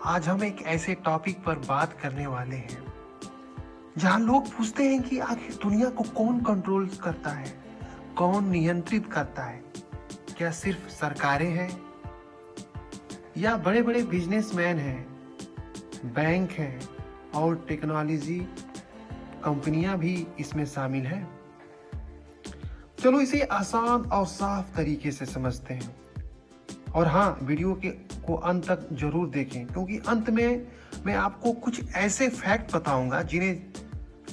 आज हम एक ऐसे टॉपिक पर बात करने वाले हैं जहां लोग पूछते हैं कि आखिर दुनिया को कौन कंट्रोल करता है, कौन नियंत्रित करता है। क्या सिर्फ सरकारें हैं या बड़े बड़े बिजनेसमैन हैं, बैंक हैं और टेक्नोलॉजी कंपनियां भी इसमें शामिल हैं। चलो इसे आसान और साफ तरीके से समझते हैं। और हाँ, वीडियो को अंत तक जरूर देखें, क्योंकि अंत में मैं आपको कुछ ऐसे फैक्ट बताऊंगा जिन्हें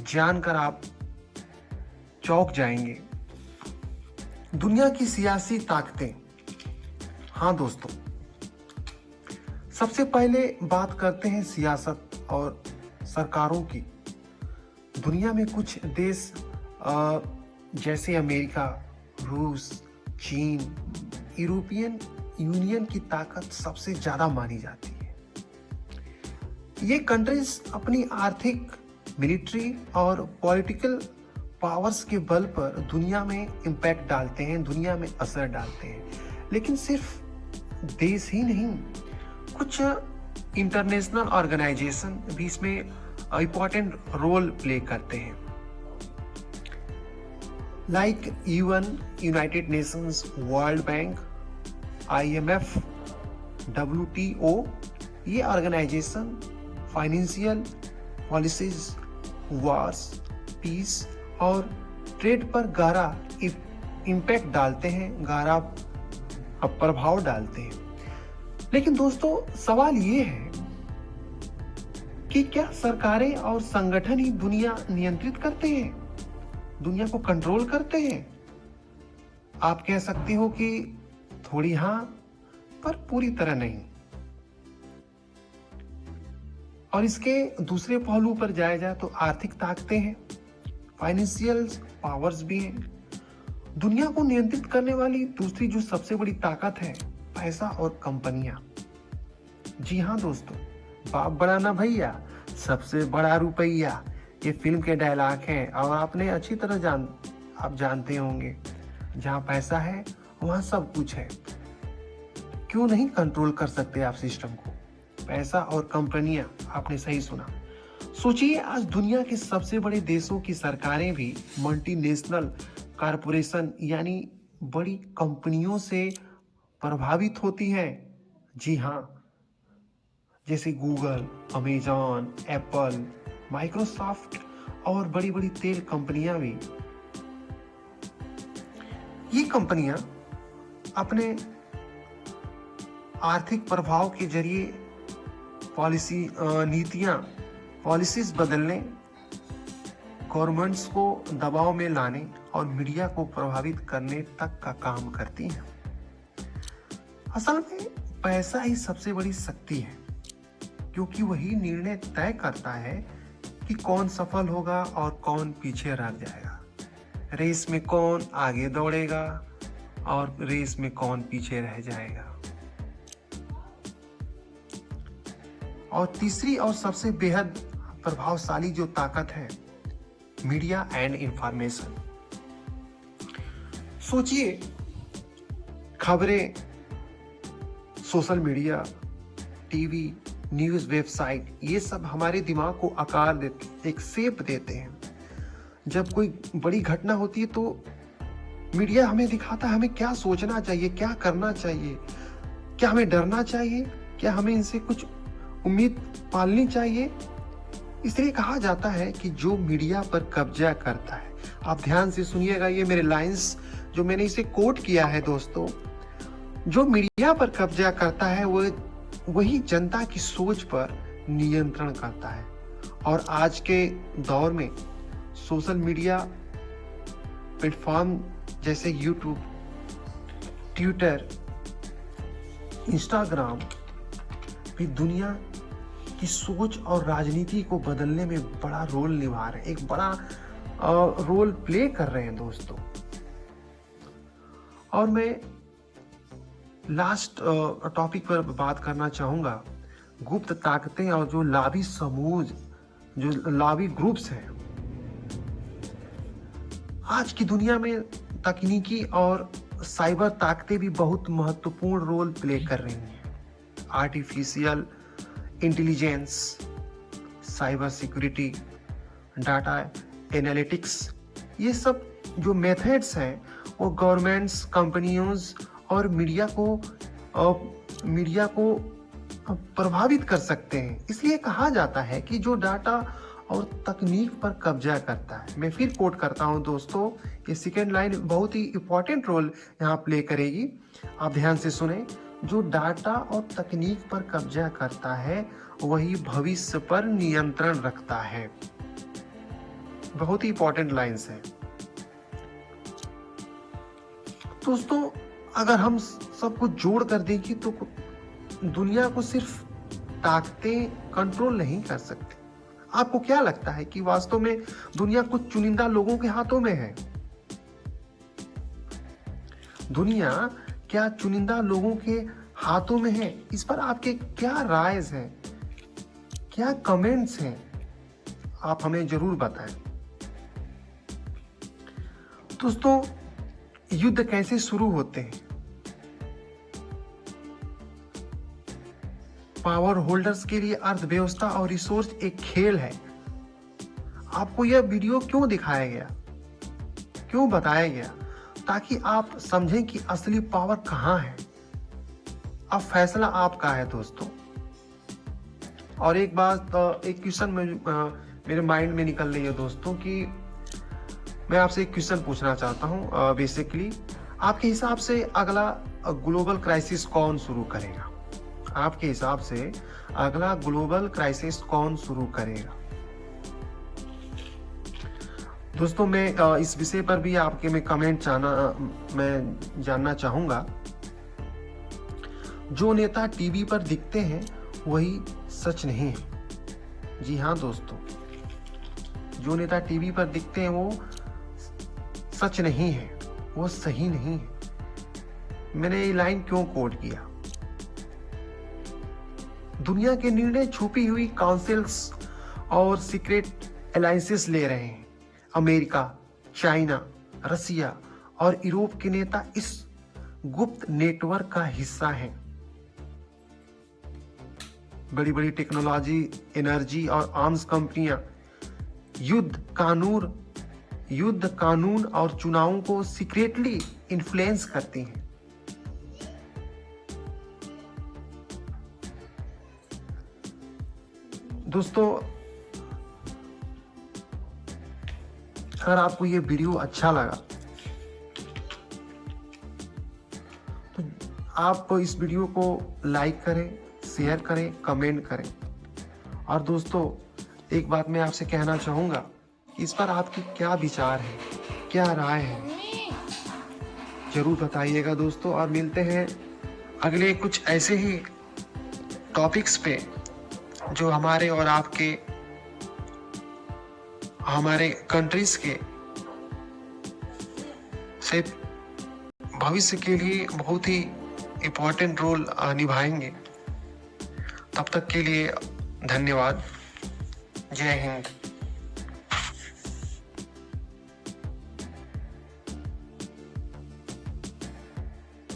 जानकर आप चौंक जाएंगे। दुनिया की सियासी ताकतें। हाँ दोस्तों, सबसे पहले बात करते हैं सियासत और सरकारों की। दुनिया में कुछ देश जैसे अमेरिका, रूस, चीन, यूरोपियन यूनियन की ताकत सबसे ज्यादा मानी जाती है। ये कंट्रीज अपनी आर्थिक, मिलिट्री और पॉलिटिकल पावर्स के बल पर दुनिया में इम्पैक्ट डालते हैं, दुनिया में असर डालते हैं। लेकिन सिर्फ देश ही नहीं, कुछ इंटरनेशनल ऑर्गेनाइजेशन भी इसमें इंपॉर्टेंट रोल प्ले करते हैं, like UN, United Nations, World Bank, IMF, WTO। ये organisation financial policies, wars, peace और ट्रेड पर गहरा इम्पैक्ट डालते हैं, गहरा प्रभाव डालते हैं। लेकिन दोस्तों, सवाल ये है कि क्या सरकारें और संगठन ही दुनिया नियंत्रित करते हैं, दुनिया को कंट्रोल करते हैं? आप कह सकते हो कि थोड़ी हाँ, पर पूरी तरह नहीं। और इसके दूसरे पहलू पर जाया जाए तो आर्थिक ताकतें हैं, फाइनेंशियल पावर्स भी हैं। दुनिया को नियंत्रित करने वाली दूसरी जो सबसे बड़ी ताकत है, पैसा और कंपनियां। जी हाँ दोस्तों, बाप बड़ा ना भैया, सबसे बड़ा रुपया, ये फिल्म के डायलॉग हैं और आपने अच्छी तरह आप जानते होंगे, जहां पैसा है वहां सब कुछ है। क्यों नहीं कंट्रोल कर सकते आप सिस्टम को? पैसा और कंपनियां, आपने सही सुना। सोचिए, आज दुनिया के सबसे बड़े देशों की सरकारें भी मल्टीनेशनल कॉरपोरेशन यानी बड़ी कंपनियों से प्रभावित होती हैं। जी हाँ, जैसे गूगल, अमेजॉन, एप्पल, माइक्रोसॉफ्ट और बड़ी बड़ी तेल कंपनियां भी। ये कंपनियां अपने आर्थिक प्रभाव के जरिए पॉलिसीज बदलने, गवर्नमेंट्स को दबाव में लाने और मीडिया को प्रभावित करने तक का काम करती हैं। असल में पैसा ही सबसे बड़ी शक्ति है, क्योंकि वही निर्णय तय करता है कि कौन सफल होगा और कौन पीछे रह जाएगा, रेस में कौन आगे दौड़ेगा और रेस में कौन पीछे रह जाएगा। और तीसरी और सबसे बेहद प्रभावशाली जो ताकत है, मीडिया एंड इंफॉर्मेशन। सोचिए, खबरें, social media, TV, news, website, ये सब हमारे दिमाग को आकार देते, एक शेप देते हैं। जब कोई बड़ी घटना होती है तो मीडिया हमें दिखाता है हमें क्या सोचना चाहिए, क्या करना चाहिए, क्या हमें डरना चाहिए, क्या हमें इनसे कुछ उम्मीद पालनी चाहिए। इसलिए कहा जाता है कि जो मीडिया पर कब्जा करता है, आप ध्यान से सुनिएगा, ये मेरे लाइंस जो मैंने इसे कोट किया है दोस्तों, जो मीडिया पर कब्जा करता है वही जनता की सोच पर नियंत्रण करता है। और आज के दौर में सोशल मीडिया प्लेटफॉर्म जैसे यूट्यूब, ट्विटर, इंस्टाग्राम भी दुनिया की सोच और राजनीति को बदलने में बड़ा रोल निभा रहे हैं, एक बड़ा रोल प्ले कर रहे हैं दोस्तों। और मैं लास्ट टॉपिक पर बात करना चाहूंगा, गुप्त ताकतें और जो लाभी समूह, जो लाभी ग्रुप्स हैं। आज की दुनिया में तकनीकी और साइबर ताकतें भी बहुत महत्वपूर्ण रोल प्ले कर रही हैं। Artificial intelligence, cyber security, data analytics, ये सब जो मेथड्स हैं वो गवर्नमेंट्स, कंपनियों और मीडिया को प्रभावित कर सकते हैं। इसलिए कहा जाता है कि जो डाटा और तकनीक पर कब्जा करता है, मैं फिर कोट करता हूं दोस्तों, ये सेकेंड लाइन बहुत ही इंपॉर्टेंट रोल यहाँ प्ले करेगी, आप ध्यान से सुने। जो डाटा और तकनीक पर कब्जा करता है वही भविष्य पर नियंत्रण रखता है। बहुत ही इंपॉर्टेंट लाइंस है दोस्तों। अगर हम सब कुछ जोड़ कर देंगे तो दुनिया को सिर्फ ताकतें कंट्रोल नहीं कर सकते। आपको क्या लगता है कि वास्तव में दुनिया कुछ चुनिंदा लोगों के हाथों में है? दुनिया क्या चुनिंदा लोगों के हाथों में है? इस पर आपके क्या रायज हैं, क्या कमेंट्स हैं, आप हमें जरूर बताएं। दोस्तों, युद्ध कैसे शुरू होते हैं? पावर होल्डर्स के लिए अर्थव्यवस्था और रिसोर्स एक खेल है। आपको यह वीडियो क्यों दिखाया गया, क्यों बताया गया? ताकि आप समझें कि असली पावर कहां है। अब फैसला आपका है दोस्तों। और एक बात, एक क्वेश्चन मेरे माइंड में निकल रही है दोस्तों कि मैं आपसे एक क्वेश्चन पूछना चाहता हूं। बेसिकली आपके हिसाब से अगला ग्लोबल क्राइसिस कौन शुरू करेगा? आपके हिसाब से अगला ग्लोबल क्राइसिस कौन शुरू करेगा? दोस्तों, मैं इस विषय पर भी आपके में कमेंट मैं जानना चाहूंगा। जो नेता टीवी पर दिखते हैं वही सच नहीं है। जी हाँ दोस्तों, जो नेता टीवी पर दिखते हैं वो सच नहीं है, वो सही नहीं है। मैंने ये लाइन क्यों कोट किया? दुनिया के निर्णय छुपी हुई काउंसिल्स और सीक्रेट अलायंसेस ले रहे हैं। अमेरिका, चाइना, रसिया और यूरोप के नेता इस गुप्त नेटवर्क का हिस्सा हैं। बड़ी बड़ी टेक्नोलॉजी, एनर्जी और आर्म्स कंपनियां युद्ध कानून और चुनावों को सीक्रेटली इन्फ्लुएंस करती हैं। दोस्तों, अगर आपको ये वीडियो अच्छा लगा तो आप इस वीडियो को लाइक करें, शेयर करें, कमेंट करें। और दोस्तों, एक बात मैं आपसे कहना चाहूंगा, इस पर आपके क्या विचार है, क्या राय है, जरूर बताइएगा दोस्तों। और मिलते हैं अगले कुछ ऐसे ही टॉपिक्स पे जो हमारे और आपके, हमारे कंट्रीज के से भविष्य के लिए बहुत ही इम्पोर्टेंट रोल निभाएंगे। तब तक के लिए धन्यवाद। जय हिंद।